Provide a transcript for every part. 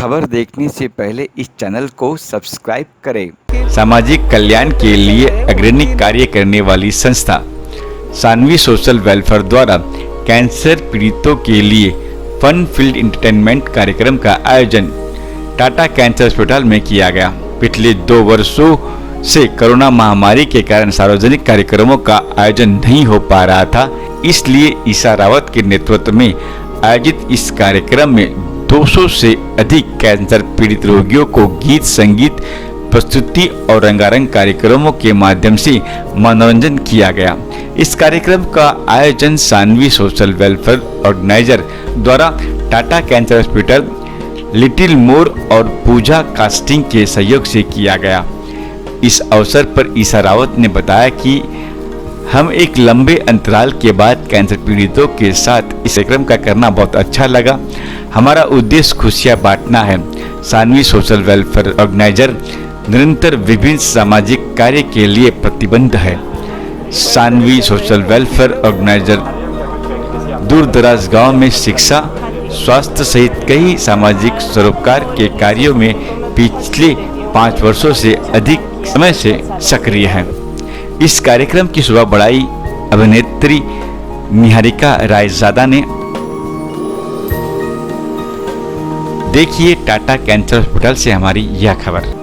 खबर देखने से पहले इस चैनल को सब्सक्राइब करें। सामाजिक कल्याण के लिए अग्रणी कार्य करने वाली संस्था सानवी सोशल वेलफेयर द्वारा कैंसर पीड़ितों के लिए फन फील्ड एंटरटेनमेंट कार्यक्रम का आयोजन टाटा कैंसर अस्पताल में किया गया। पिछले 2 वर्षों से कोरोना महामारी के कारण सार्वजनिक कार्यक्रमों का आयोजन नहीं हो पा रहा था, इसलिए ईशा रावत के नेतृत्व में आयोजित इस कार्यक्रम में 200 से अधिक कैंसर पीड़ित रोगियों को गीत संगीत प्रस्तुति और रंगारंग कार्यक्रमों के माध्यम से मनोरंजन किया गया। इस कार्यक्रम का आयोजन सानवी सोशल वेलफेयर ऑर्गेनाइजर द्वारा Tata cancer hospital, little more और पूजा कास्टिंग के सहयोग से किया गया। इस अवसर पर ईशा रावत ने बताया कि हम एक लंबे अंतराल के बाद कैंसर पीड़ितों के साथ इस कार्यक्रम का करना बहुत अच्छा लगा। हमारा उद्देश्य खुशियाँ बांटना है। सानवी सोशल वेलफेयर ऑर्गेनाइजर निरंतर विभिन्न सामाजिक कार्य के लिए प्रतिबद्ध है। सानवी सोशल वेलफेयर ऑर्गेनाइजर दूर दराज गाँव में शिक्षा, स्वास्थ्य सहित कई सामाजिक सरोकार के कार्यों में पिछले 5 वर्षों से अधिक समय से सक्रिय है। इस कार्यक्रम की शोभा बढ़ाई अभिनेत्री निहारिका रायजादा ने। देखिए टाटा कैंसर हॉस्पिटल से हमारी यह खबर।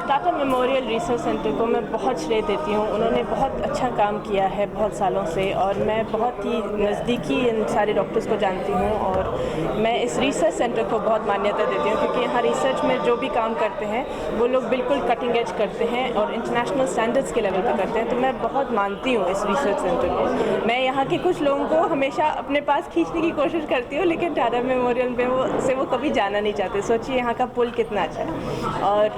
टाटा मेमोरियल रिसर्च सेंटर को मैं बहुत श्रेय देती हूँ। उन्होंने बहुत अच्छा काम किया है बहुत सालों से, और मैं बहुत ही नज़दीकी इन सारे डॉक्टर्स को जानती हूँ, और मैं इस रिसर्च सेंटर को बहुत मान्यता देती हूँ क्योंकि यहाँ रिसर्च में जो भी काम करते हैं वो लोग बिल्कुल कटिंग एज करते हैं और इंटरनेशनल स्टैंडर्ड्स के लेवल पर करते हैं। तो मैं बहुत मानती हूँ इस रिसर्च सेंटर को। मैं यहाँ के कुछ लोगों को हमेशा अपने पास खींचने की कोशिश करती हूँ, लेकिन टाटा मेमोरियल में वो कभी जाना नहीं चाहते। सोचिए यहाँ का पुल कितना अच्छा है। और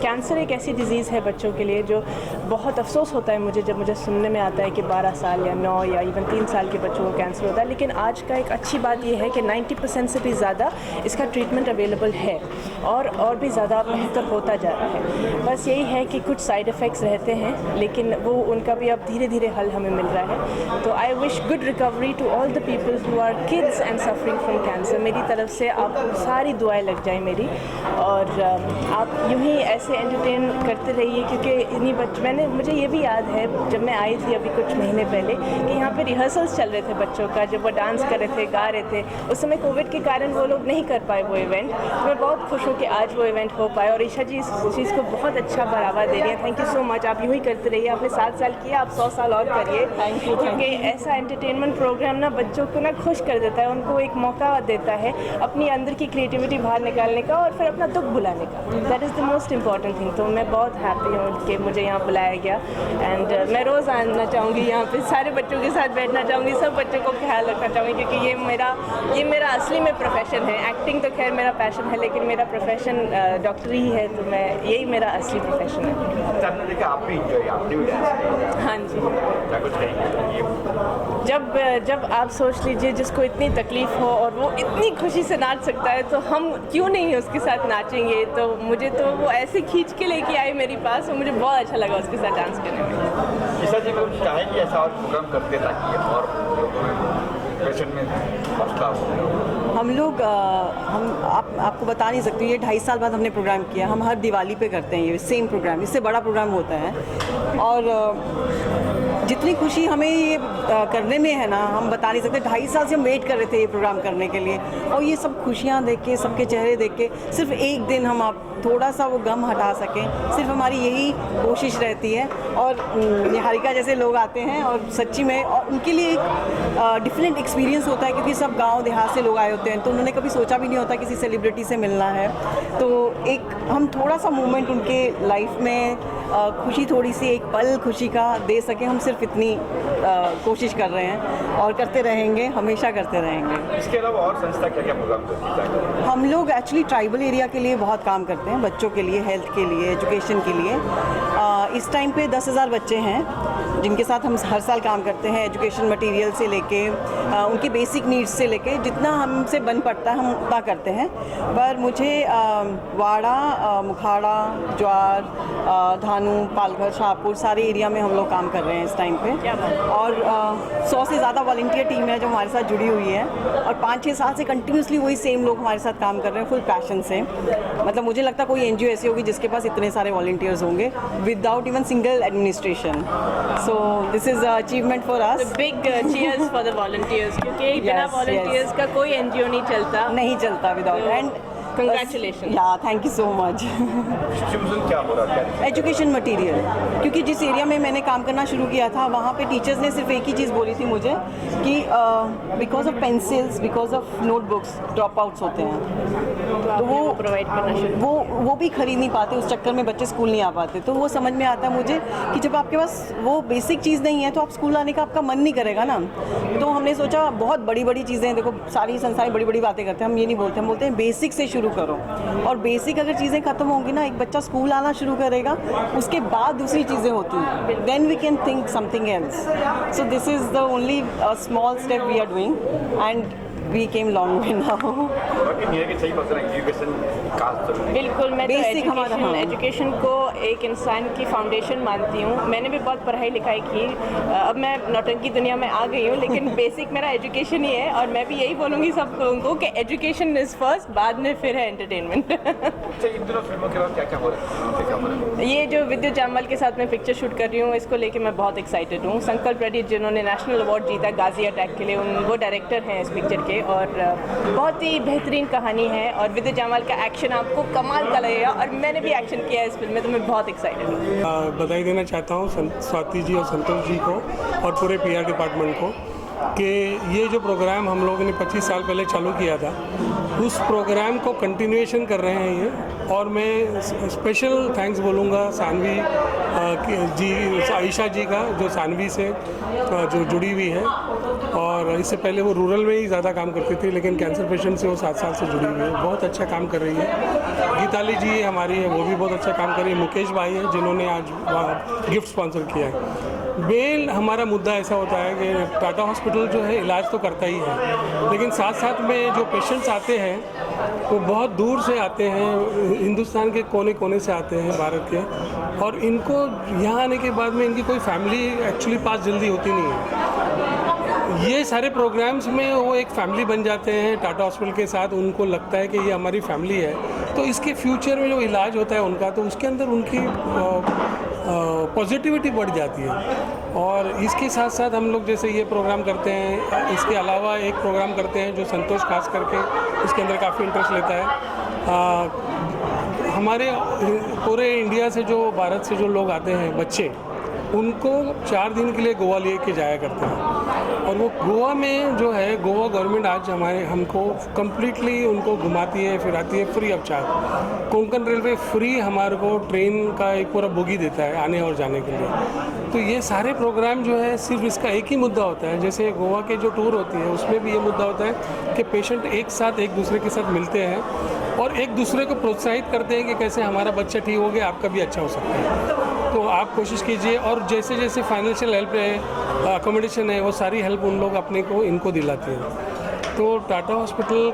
कैंसर एक ऐसी डिज़ीज़ है बच्चों के लिए जो बहुत अफसोस होता है मुझे जब मुझे सुनने में आता है कि 12 साल या 9 या इवन 3 साल के बच्चों को कैंसर होता है। लेकिन आज का एक अच्छी बात यह है कि 90% से भी ज़्यादा इसका ट्रीटमेंट अवेलेबल है और भी ज़्यादा बेहतर होता जा रहा है। बस यही है कि कुछ साइड इफ़ेक्ट्स रहते हैं, लेकिन वो उनका भी अब धीरे धीरे हल हमें मिल रहा है। तो I wish good recovery to all the people who are kids and suffering from cancer. मेरी तरफ से आपको सारी दुआएं लग जाए मेरी, और आप यूँ ही ऐसे एंटरटेन करते रहिए क्योंकि मुझे ये भी याद है जब मैं आई थी अभी कुछ महीने पहले कि यहाँ पे रिहर्सल्स चल रहे थे बच्चों का, जब वो डांस कर रहे थे, गा रहे थे। उस समय कोविड के कारण वो लोग नहीं कर पाए वो इवेंट। तो मैं बहुत खुश हूँ कि आज वो इवेंट हो पाए, और ईशा जी इस चीज़ को बहुत अच्छा बढ़ावा दे रही है। Thank you so much. आप यूँ ही करते रहिए। आपने 7 साल किया, आप 100 साल और करिए। Thank you. क्योंकि ऐसा एंटरटेनमेंट प्रोग्राम ना बच्चों को ना खुश कर देता है, उनको एक मौका देता है अपनी अंदर की क्रिएटिविटी बाहर निकालने का और फिर अपना दुख भुलाने का। That is the most important thing. तो मैं बहुत हैप्पी हूँ कि मुझे यहाँ बुलाया गया, एंड मैं रोज़ आना चाहूँगी यहाँ पे, सारे बच्चों के साथ बैठना चाहूँगी, सब बच्चों को ख्याल रखना चाहूँगी, क्योंकि ये मेरा असली में प्रोफेशन है। एक्टिंग तो खैर मेरा पैशन है, लेकिन मेरा प्रोफेशन डॉक्टरी ही है, तो मैं यही मेरा असली प्रोफेशन है। हाँ जी। जब आप सोच लीजिए जिसको इतनी तकलीफ़ हो और वो इतनी खुशी से नाच सकता है, तो हम क्यों नहीं उसके साथ नाचेंगे। तो मुझे तो वो ऐसे खींच के लेके आई मेरे पास, और मुझे बहुत अच्छा लगा उसके साथ डांस करने में। ईशा जी, लोग चाहेंगे ऐसा और प्रोग्राम करते ताकि और पेशेंट में हौसला हो। हम लोग आपको बता नहीं सकती, ये 2.5 साल बाद हमने प्रोग्राम किया। हम हर दिवाली पे करते हैं ये सेम प्रोग्राम, इससे बड़ा प्रोग्राम होता है। और जितनी खुशी हमें ये करने में है ना, हम बता नहीं सकते। 2.5 साल से हम वेट कर रहे थे ये प्रोग्राम करने के लिए, और ये सब खुशियाँ देख के, सबके चेहरे देख के, सिर्फ एक दिन हम आप थोड़ा सा वो गम हटा सकें, सिर्फ हमारी यही कोशिश रहती है। और निहारिका जैसे लोग आते हैं और सच्ची में, और उनके लिए एक डिफरेंट एक्सपीरियंस होता है, क्योंकि सब गांव देहात से लोग आए होते हैं, तो उन्होंने कभी सोचा भी नहीं होता किसी सेलिब्रिटी से मिलना है। तो एक हम थोड़ा सा मोमेंट उनके लाइफ में खुशी, थोड़ी सी एक पल खुशी का दे सकें, हम सिर्फ इतनी कोशिश कर रहे हैं और करते रहेंगे, हमेशा करते रहेंगे। इसके अलावा और संस्था क्या क्या प्रोग्राम करती है? हम लोग एक्चुअली ट्राइबल एरिया के लिए बहुत काम करते हैं, बच्चों के लिए, हेल्थ के लिए, एजुकेशन के लिए। इस टाइम पे 10,000 बच्चे हैं जिनके साथ हम हर साल काम करते हैं, एजुकेशन मटेरियल से लेके उनकी बेसिक नीड्स से लेके जितना हमसे बन पड़ता है हम उतना करते हैं। पर मुझे वाड़ा, मुखाड़ा, ज्वार, धानु, पालघर, शाहपुर सारे एरिया में हम लोग काम कर रहे हैं इस टाइम पे। और 100 से ज़्यादा वॉलंटियर टीम है जो हमारे साथ जुड़ी हुई है, और 5-6 साल से कंटिन्यूसली वही सेम लोग हमारे साथ काम कर रहे हैं फुल पैशन से। मतलब मुझे लगता है कोई एनजीओ ऐसी होगी जिसके पास इतने सारे वॉलंटियर्स होंगे without even single administration. So this is achievement for us. Big cheers for the volunteers, क्योंकि बिना Yes, वॉलंटियर्स का कोई एनजीओ नहीं चलता विदाउट। And Congratulations. या थैंक यू सो मच। क्या हो रहा है? एजुकेशन मटेरियल, क्योंकि जिस एरिया में मैंने काम करना शुरू किया था वहाँ पे टीचर्स ने सिर्फ एक ही चीज़ बोली थी मुझे कि because of pencils, because of notebooks drop outs होते हैं, तो वो प्रोवाइड करना शुरू। वो भी खरीद नहीं पाते, उस चक्कर में बच्चे स्कूल नहीं आ पाते। तो वो समझ में आता मुझे कि जब आपके पास वो बेसिक चीज़ नहीं है तो आप स्कूल आने का आपका मन नहीं करेगा ना। तो हमने सोचा बहुत बड़ी बड़ी चीज़ें, देखो सारी संस्थाएं बड़ी बड़ी बातें करते हैं, हम ये नहीं बोलते, हम बोलते हैं बेसिक से शुरू करो। और बेसिक अगर चीज़ें खत्म होंगी ना, एक बच्चा स्कूल आना शुरू करेगा, उसके बाद दूसरी चीज़ें होती हैं, then we can think something else. So this is the only small step we are doing and we came long way now. बिल्कुल, मैं Basic तो हमारा, हाँ। एजुकेशन को एक इंसान की फाउंडेशन मानती हूँ। मैंने भी बहुत पढ़ाई लिखाई की, अब मैं नौटंकी दुनिया में आ गई हूँ, लेकिन बेसिक मेरा एजुकेशन ही है। और मैं भी यही बोलूँगी सब लोगों को कि एजुकेशन इज़ फर्स्ट, बाद में फिर है एंटरटेनमेंट। इन दोनों फिल्मों के बाद क्या क्या हो रहा है? ये जो विद्युत जामवाल के साथ मैं पिक्चर शूट कर रही हूँ, इसको लेके मैं बहुत एक्साइटेड हूँ। संकल्प रेड्डी जिन्होंने नेशनल अवार्ड जीता गाजी अटैक के लिए, वो डायरेक्टर हैं इस पिक्चर के, और बहुत ही बेहतरीन कहानी है। और विद्युत जामवाल का एक्शन आपको कमाल का लगेगा, और मैंने भी एक्शन किया है इस फिल्म में, तो मैं बहुत एक्साइटेड हूँ। बधाई देना चाहता हूँ स्वाति जी और संतोष जी को और पूरे पीआर डिपार्टमेंट को कि ये जो प्रोग्राम हम लोगों ने 25 साल पहले चालू किया था, उस प्रोग्राम को कंटिन्यूएशन कर रहे हैं ये। और मैं स्पेशल थैंक्स बोलूँगा सानवी जी, आयशा जी का, जो सानवी से जो जुड़ी हुई है, और इससे पहले वो रूरल में ही ज़्यादा काम करती थी, लेकिन कैंसर पेशेंट से वो 7 साल से जुड़ी हुई है, बहुत अच्छा काम कर रही है। गीताली जी हमारी है, वो भी बहुत अच्छा काम कर रही है। मुकेश भाई है जिन्होंने आज गिफ्ट स्पॉन्सर किया है। मेन हमारा मुद्दा ऐसा होता है कि टाटा हॉस्पिटल जो है इलाज तो करता ही है, लेकिन साथ साथ में जो पेशेंट्स आते हैं वो बहुत दूर से आते हैं, हिंदुस्तान के कोने कोने से आते हैं भारत के, और इनको यहाँ आने के बाद में इनकी कोई फैमिली एक्चुअली पास जल्दी होती नहीं है। ये सारे प्रोग्राम्स में वो एक फैमिली बन जाते हैं टाटा हॉस्पिटल के साथ, उनको लगता है कि ये हमारी फैमिली है। तो इसके फ्यूचर में जो इलाज होता है उनका, तो उसके अंदर उनकी पॉजिटिविटी बढ़ जाती है। और इसके साथ साथ हम लोग जैसे ये प्रोग्राम करते हैं, इसके अलावा एक प्रोग्राम करते हैं जो संतोष खास करके इसके अंदर काफ़ी इंटरेस्ट लेता है। हमारे पूरे इंडिया से, जो भारत से जो लोग आते हैं बच्चे, उनको 4 दिन के लिए गोवा ले के जाया करते हैं। और वो गोवा में जो है, गोवा गवर्नमेंट आज हमको कम्प्लीटली उनको घुमाती है, फिराती है free of charge. Konkan railway free हमारे को ट्रेन का एक पूरा बोगी देता है आने और जाने के लिए। तो ये सारे प्रोग्राम जो है, सिर्फ इसका एक ही मुद्दा होता है। जैसे गोवा के जो टूर होती है उसमें भी ये मुद्दा होता है कि पेशेंट एक साथ एक दूसरे के साथ मिलते हैं और एक दूसरे को प्रोत्साहित करते हैं कि कैसे हमारा बच्चा ठीक हो गया, आपका भी अच्छा हो सकता है। तो आप कोशिश कीजिए, और जैसे जैसे फाइनेंशियल हेल्प है, अकोमोडेशन है, वो सारी हेल्प उन लोग अपने को इनको दिलाते हैं। तो टाटा हॉस्पिटल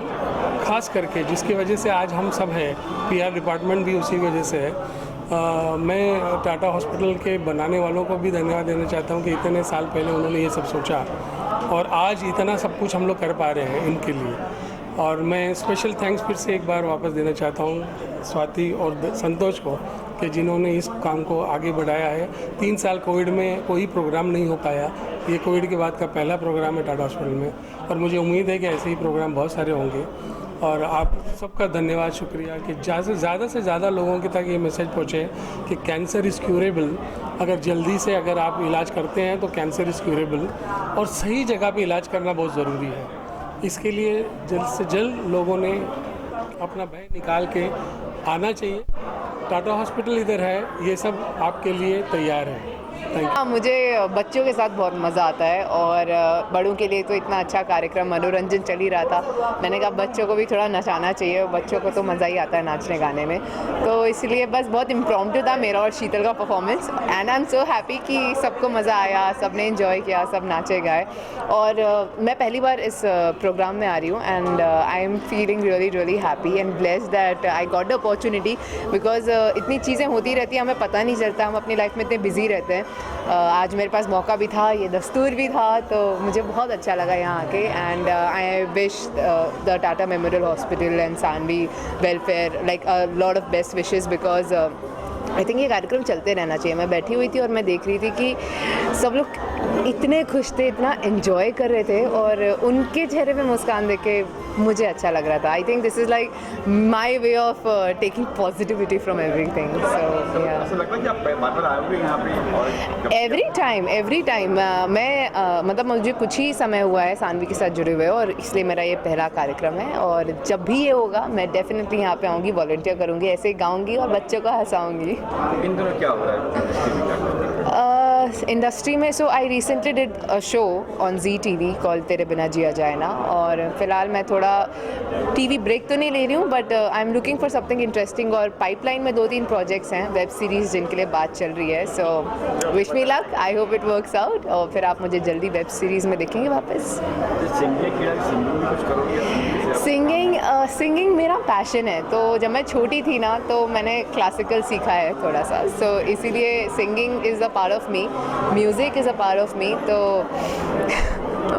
खास करके, जिसकी वजह से आज हम सब हैं, पीआर डिपार्टमेंट भी उसी वजह से है, मैं टाटा हॉस्पिटल के बनाने वालों को भी धन्यवाद देना चाहता हूँ कि इतने साल पहले उन्होंने ये सब सोचा और आज इतना सब कुछ हम लोग कर पा रहे हैं इनके लिए। और मैं स्पेशल थैंक्स फिर से एक बार वापस देना चाहता हूँ स्वाति और संतोष को कि जिन्होंने इस काम को आगे बढ़ाया है। 3 साल कोविड में कोई प्रोग्राम नहीं हो पाया, ये कोविड के बाद का पहला प्रोग्राम है टाटा हॉस्पिटल में और मुझे उम्मीद है कि ऐसे ही प्रोग्राम बहुत सारे होंगे। और आप सबका धन्यवाद, शुक्रिया कि ज़्यादा से ज़्यादा लोगों के तक ये मैसेज पहुँचे कि कैंसर इज़ क्यूरेबल। अगर जल्दी से अगर आप इलाज करते हैं तो कैंसर इज़ क्यूरेबल और सही जगह पे इलाज करना बहुत ज़रूरी है। इसके लिए जल्द से जल्द लोगों ने अपना भय निकाल के आना चाहिए। टाटा हॉस्पिटल इधर है, ये सब आपके लिए तैयार है। हाँ, मुझे बच्चों के साथ बहुत मज़ा आता है और बड़ों के लिए तो इतना अच्छा कार्यक्रम मनोरंजन चल ही रहा था। मैंने कहा बच्चों को भी थोड़ा नचाना चाहिए, बच्चों को तो मज़ा ही आता है नाचने गाने में, तो इसलिए बस बहुत इम्प्रॉम्प्टू था मेरा और शीतल का performance and I am so happy कि सबको मज़ा आया, सबने इन्जॉय किया, सब नाचे गाए। और मैं पहली बार इस प्रोग्राम में आ रही हूँ and I am feeling really happy and blessed that I got the opportunity because इतनी चीज़ें होती रहती हैं, हमें पता नहीं चलता, हम अपनी लाइफ में इतने बिजी रहते हैं। आज मेरे पास मौका भी था, ये दस्तूर भी था, तो मुझे बहुत अच्छा लगा यहाँ आके and I wish the Tata memorial hospital and Sanvi welfare like a lot of best wishes because I think ये कार्यक्रम चलते रहना चाहिए। मैं बैठी हुई थी और मैं देख रही थी कि सब लोग इतने खुश थे, इतना एंजॉय कर रहे थे और उनके चेहरे पे मुस्कान देख के मुझे अच्छा लग रहा था। I think this is like my way of taking positivity from everything. So ऐसा लगता है कि आप बार-बार आओगे यहाँ पे और एवरी टाइम मैं मतलब मुझे कुछ ही समय हुआ है सानवी के साथ जुड़े हुए और इसलिए मेरा ये पहला कार्यक्रम है और जब भी ये होगा मैं डेफिनेटली यहाँ पे आऊँगी, वॉलंटियर करूँगी, ऐसे ही गाऊँगी और बच्चों को हंसाऊँगी। इन दिनों क्या हो रहा है इंडस्ट्री में? So I recently did a show on ZTV call Tere Bina जिया जाए ना और फिलहाल मैं थोड़ा TV ब्रेक तो नहीं ले रही हूँ but I am looking for something interesting और पाइपलाइन में 2-3 प्रोजेक्ट्स हैं, वेब सीरीज़ जिनके लिए बात चल रही है। So wish me luck, I hope it works out और फिर आप मुझे जल्दी वेब सीरीज़ में देखेंगे वापस। सिंगिंग मेरा पैशन है, तो जब मैं छोटी थी ना तो मैंने क्लासिकल सीखा है थोड़ा सा, सो इसीलिए singing is a part of me, music is a part of me. तो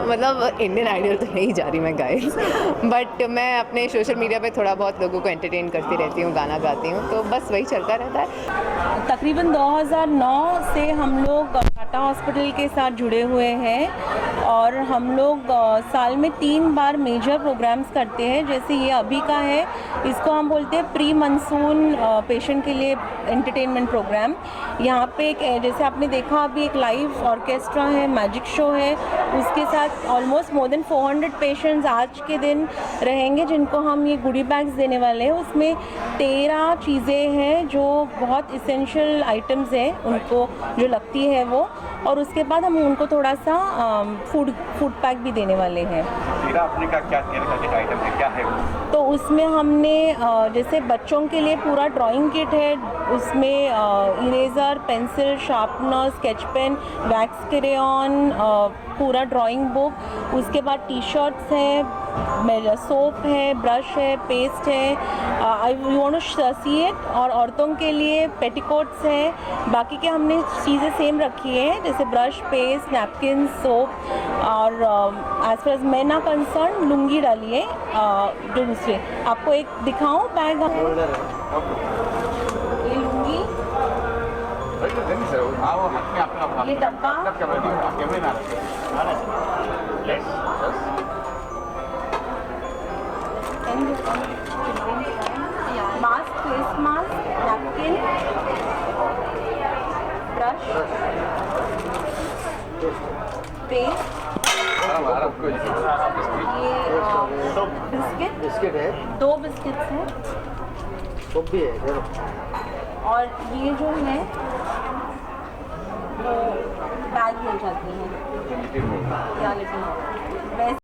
मतलब इंडियन आइडल तो नहीं जा रही मैं गाइस, बट मैं अपने सोशल मीडिया पे थोड़ा बहुत लोगों को एंटरटेन करती रहती हूँ, गाना गाती हूँ, तो बस वही चलता रहता है। तकरीबन 2009 से हम लोग टाटा हॉस्पिटल के साथ जुड़े हुए हैं और हम लोग साल में 3 बार मेजर प्रोग्राम्स करते हैं। जैसे ये अभी का है, इसको हम बोलते हैं प्री मानसून पेशेंट के लिए एंटरटेनमेंट प्रोग्राम। यहाँ पे एक जैसे आपने देखा अभी एक लाइव ऑर्केस्ट्रा है, मैजिक शो है, उसके साथ ऑलमोस्ट मोर देन 400 पेशेंट्स आज के दिन रहेंगे जिनको हम ये गुडी बैग्स देने वाले हैं। उसमें 13 चीज़ें हैं जो बहुत इसेंशियल आइटम्स हैं उनको जो लगती है वो, और उसके बाद हम उनको थोड़ा सा फूड पैक भी देने वाले हैं। तेरा अपने का क्या आइटम है, क्या है वो? तो उसमें हमने जैसे बच्चों के लिए पूरा ड्राइंग किट है, उसमें eraser, pencil, sharpener, sketch pen, wax crayon, पूरा ड्राइंग बुक, उसके बाद टी-शर्ट्स है, मेरा सोप है, ब्रश है, पेस्ट है, I want to see it. और औरतों के लिए पेटीकोट्स है, बाकी के हमने चीज़ें सेम रखी है जैसे ब्रश, पेस्ट, नैपकिन, सोप। और as far as men are concern lungi डाली है। जो दूसरे आपको एक दिखाऊं बैग, ये लुंगी, ये डब्बा, mask, face mask, napkin, brush, paste, ये बिस्किट है, 2 बिस्किट्स हैं, भी है, और ये जो है वो बैग मिल जाती है या लिटिल